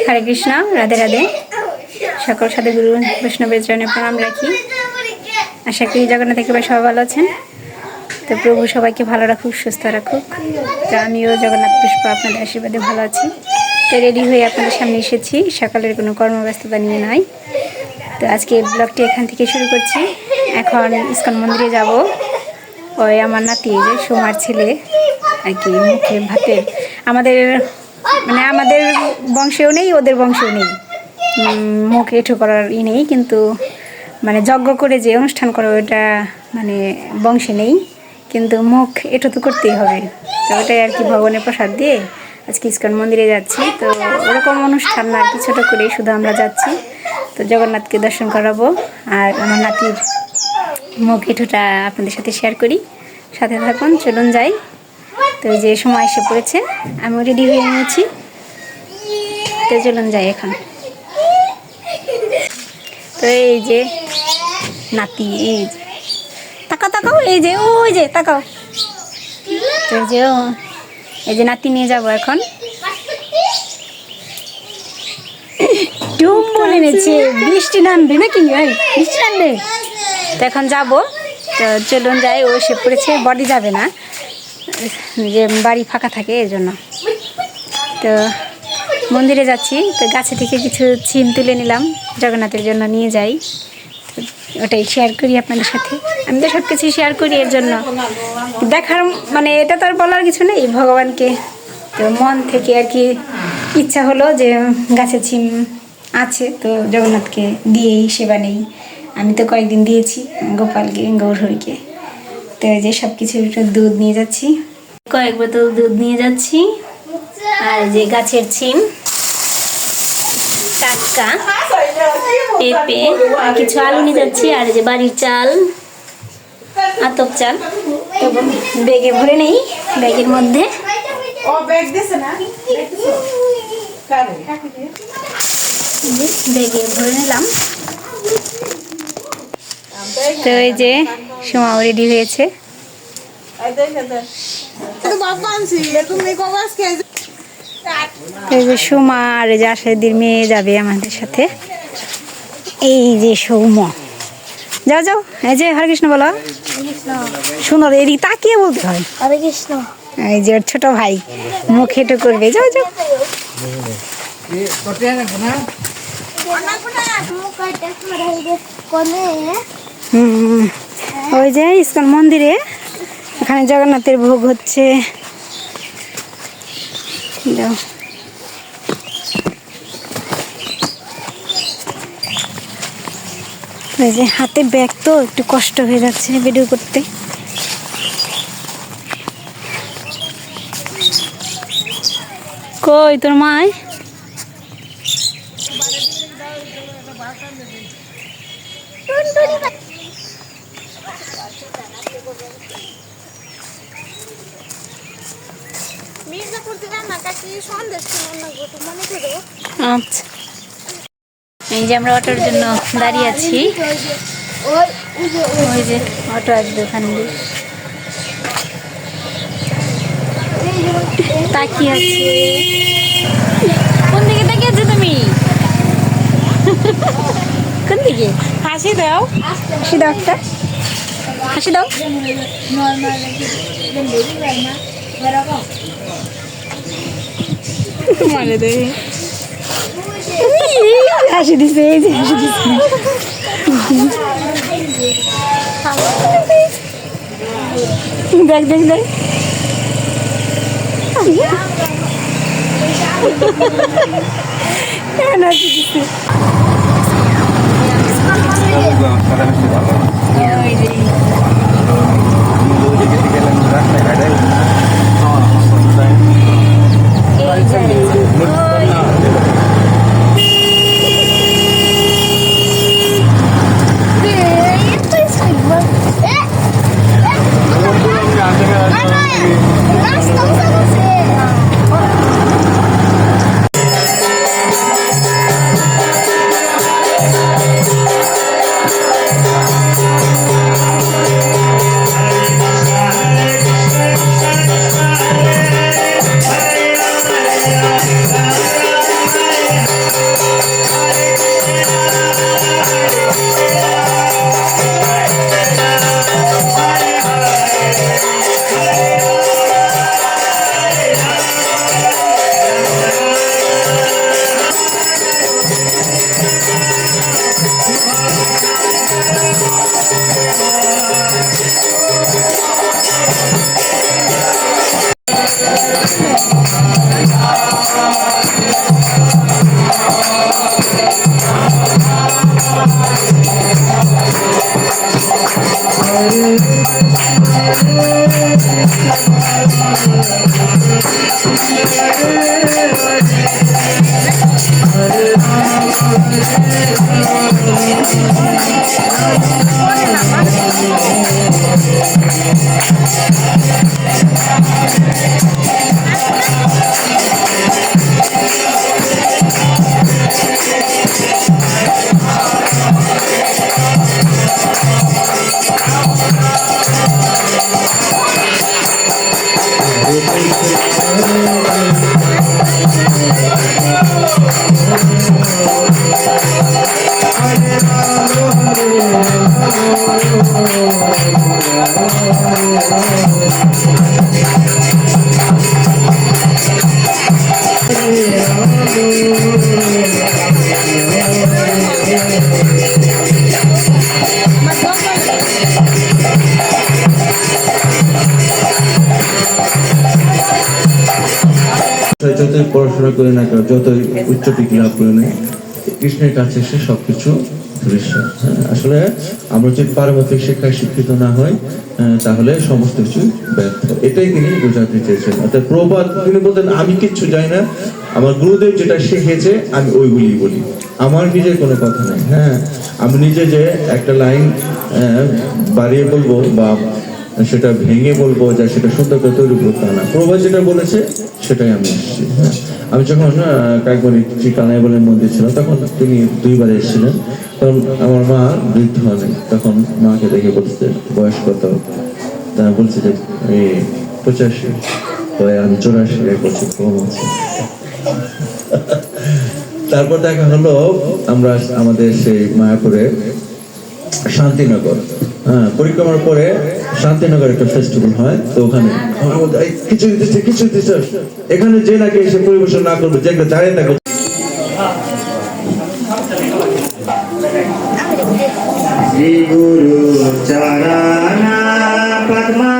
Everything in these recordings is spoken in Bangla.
হরে কৃষ্ণ, রাধে রাধে। সকল সাধুগুরু বৈষ্ণবের চরণে প্রণাম রাখি। আশা করি জগন্নাথ একেবারে সবাই ভালো আছেন। তো প্রভু সবাইকে ভালো রাখুক, সুস্থ রাখুক। তো আমিও জগন্নাথ পুষ্প আপনাদের আশীর্বাদে ভালো আছি। তো রেডি হয়ে আপনাদের সামনে এসেছি, সকালের কোনো কর্মব্যস্ততা নিয়ে নয়। তো আজকে ব্লগটি এখান থেকে শুরু করছি। এখন ইস্কন মন্দিরে যাব। ওই আমার নাতি, যে সোমার ছেলে আর কি, মুখে ভাতের আমাদের বংশেও নেই, ওদের বংশেও নেই, মুখ এঁঠো করার নেই, কিন্তু যজ্ঞ করে যে অনুষ্ঠান করে ওটা বংশে নেই, কিন্তু মুখ এঁঠো তো করতেই হবে। তো ওটাই আর কি, ভগবানের প্রসাদ দিয়ে আজকে ইস্কন মন্দিরে যাচ্ছি। তো ওরকম অনুষ্ঠান না, কি ছোটো করে শুধু আমরা যাচ্ছি। তো জগন্নাথকে দর্শন করাবো আর আমার নাতির মুখ এঁঠোটা আপনাদের সাথে শেয়ার করি। সাথে থাকুন, চলুন যাই। তো যে সময় এসে পড়েছে, আমিও রেডি হয়ে নিয়েছি। তো চলুন যাই এখন। তো এই যে নাতি, এই যে তাকাও তাকাও, এই যে ওই যে তাকাও। তো এই যে নাতি নিয়ে যাব এখন। ডুম বলে এনেছে, বৃষ্টি নামবে নাকি? বৃষ্টি নামবে। তো এখন যাবো। তো চলুন যাই। ও এসে পড়েছে, বডি যাবে না, যে বাড়ি ফাঁকা থাকে এর জন্য। তো মন্দিরে যাচ্ছি। তো গাছে থেকে কিছু ছিম তুলে নিলাম, জগন্নাথের জন্য নিয়ে যাই। ওটাই শেয়ার করি আপনাদের সাথে। আমি তো সব কিছুই শেয়ার করি এর জন্য, দেখার এটা তো আর বলার কিছু নেই ভগবানকে। তো মন থেকে আর কি ইচ্ছা হলো যে গাছে ছিম আছে, তো জগন্নাথকে দিয়েই সেবা নেই। আমি তো কয়েকদিন দিয়েছি গোপালকে, গৌরহরিকে। তো এই যে সব কিছু দুধ নিয়ে যাচ্ছি, কয়েক বোতল দুধ নিয়ে যাচ্ছি। আর যে গাছের ছিম, টাটকা পেঁপে, আর কিছু আলু নিয়ে যাচ্ছি। আর যে বাড়ির চাল, আতপ চাল, এবং ব্যাগে ভরে নেই। ব্যাগের মধ্যে ব্যাগে ভরে নিলাম। তো এই যে সোমাও রেডি হয়েছে। এই যে সোমা আর যে আশাদির মেয়ে যাবে আমাদের সাথে। এই যে সৌম, যাও যাও। এই যে হরে কৃষ্ণ বলো। সুন্দর, এদিকে তাকিয়ে বলতে হয় হরে কৃষ্ণ। এই যে ওর ছোট ভাই মুখ হেঁটো করবে, যাও যাও। ওই যে ইস্কন মন্দিরে এখানে জগন্নাথের ভোগ হচ্ছে। এই যে হাতে ব্যাগ, তো একটু কষ্ট হয়ে যাচ্ছে ভিডিও করতে। কই তোর মায়? আচ্ছা, এই যে আমরা অটোর জন্য দাঁড়িয়ে আছি। ওই যে অটো আসবে ওখান দিয়ে। তাকিয়ে আছে, কোন দিকে তাকিয়ে আছো তুমি? কোন দিকে? হাসি দাও, হাসি দাও, একটা হাসি দাও। মানে দেখি হাসি দিছে, এই যে হাসি দিছে। দেখ দেখ দেখ, হাসি দিছে। যতই পড়াশোনা করে না কেন, যতই উচ্চ ডিগ্রি লাভ করে নেই, কৃষ্ণের কাছে এসে সবকিছু দৃশ্য। আসলে আমরা যদি পারমার্থিক শিক্ষায় শিক্ষিত না হই, তাহলে সমস্ত কিছু ব্যর্থ। এটাই তিনি বোঝাতে চেয়েছেন। অর্থাৎ প্রবাদ তিনি বলতেন, আমি কিচ্ছু জানি না, আমার গুরুদেব যেটা শিখেছে আমি ওইগুলি বলি, আমার নিজের কোনো কথা নাই। হ্যাঁ, আমি নিজে যে একটা লাইন বাড়িয়ে বলবো বা সেটা ভেঙে বলবো, যা সেটা সুন্দর করে তৈরি করতে না, প্রভা যেটা বলেছে সেটাই আমি এসেছি। হ্যাঁ, আমি যখন কাকবাড়ি কানাই বলে মন্দির ছিল, তখন তিনি 2 বার এসেছিলেন। তখন আমার মা বৃদ্ধ হয়নি, তখন মাকে দেখে বলছে বয়স কত, তারা বলছে যে এই 85, আমি 84, 1 বছর কম আছে। তারপর দেখা হলো আমরা আমাদের সেই মায়াপুরে শান্তিনগর পরিক্রমার পরে শান্তিনগর একটা ফেস্টিভ্যাল হয়। তো ওখানে কিছু দিচ্ছে এখানে যে নাকি এসে পরিবেশন না করবে, যে দাঁড়িয়ে থাকবে। শ্রী গুরু চরণা পদ্মা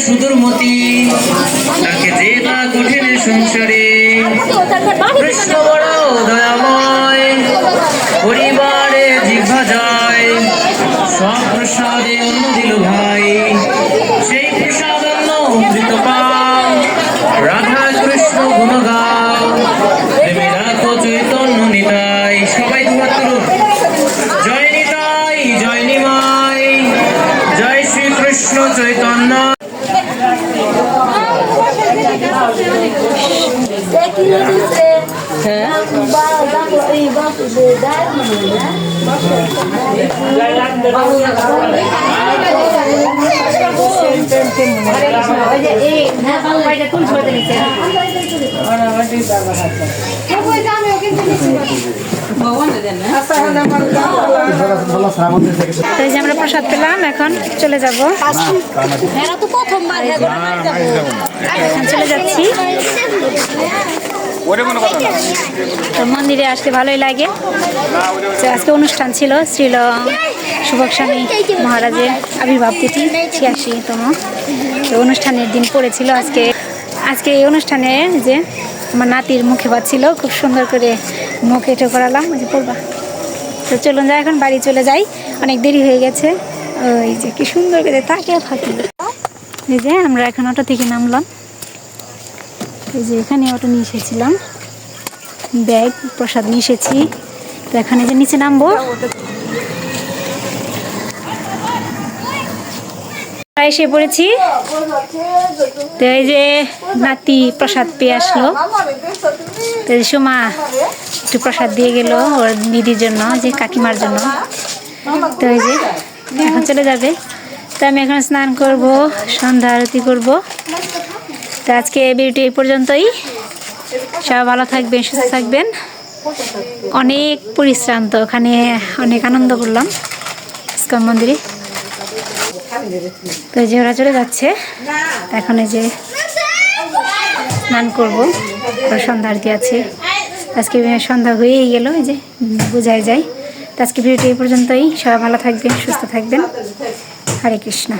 সুদূরমতি তাকে যে বা কঠিন সংসারে কৃষ্ণ বড় দয়াময় পরিবারে জিহ্বা প্রসাদে অন্ন দিল ভাই, সেই প্রসাদ অন্ন অমৃত পাও, রাধা কৃষ্ণ গুণ গাও, প্রেমে রাখো চৈতন্য নিতাই। সবাই দুহাত তুলুন, জয় নিতাই, জয় নিমাই, জয় শ্রীকৃষ্ণ চৈতন্য। তো এই যে আমরা প্রসাদ পেলাম, এখন চলে যাব, এখন চলে যাচ্ছি। তো মন্দিরে আসতে ভালোই লাগে। তো আজকে অনুষ্ঠান ছিল, ছিল সুভগ স্বামী মহারাজের আবির্ভাব তিথি 86তম। তো অনুষ্ঠানের দিন পড়েছিল আজকে। আজকে এই অনুষ্ঠানে যে আমার নাতির মুখে বাজছিল, খুব সুন্দর করে মুখ এঁটো করালাম, ওই যে পড়বা। তো চলুন যাই, এখন বাড়ি চলে যাই, অনেক দেরি হয়ে গেছে। ওই যে কি সুন্দর করে তাকিয়ে থাকি। এই যে আমরা এখন অটো থেকে নামলাম, এই যে এখানে অটো নিয়ে এসেছিলাম, ব্যাগ প্রসাদ নিয়ে এসেছি। তো এখানে যে নিচে নামবো, এসে পড়েছি। তো এই যে নাতি প্রসাদ পেয়ে আসলো, তো সোমা একটু প্রসাদ দিয়ে গেল ওর দিদির জন্য, যে কাকিমার জন্য। তো এই যে এখন চলে যাবে। তো আমি এখন স্নান করব, সন্ধ্যা আরতি করব। তো আজকে ভিডিওটি এই পর্যন্তই। সবাই ভালো থাকবেন, সুস্থ থাকবেন। অনেক পরিশ্রান্ত, ওখানে অনেক আনন্দ করলাম ইস্কন মন্দিরে। তো এই যে ওরা চলে যাচ্ছে, এখন এই যে স্নান করবো, সন্ধ্যা আরতি আছে। আজকে সন্ধ্যা হয়েই গেল, এই যে বোঝাই যায়। তো আজকে ভিডিওটি এই পর্যন্তই। সবাই ভালো থাকবেন, সুস্থ থাকবেন। হরে কৃষ্ণ।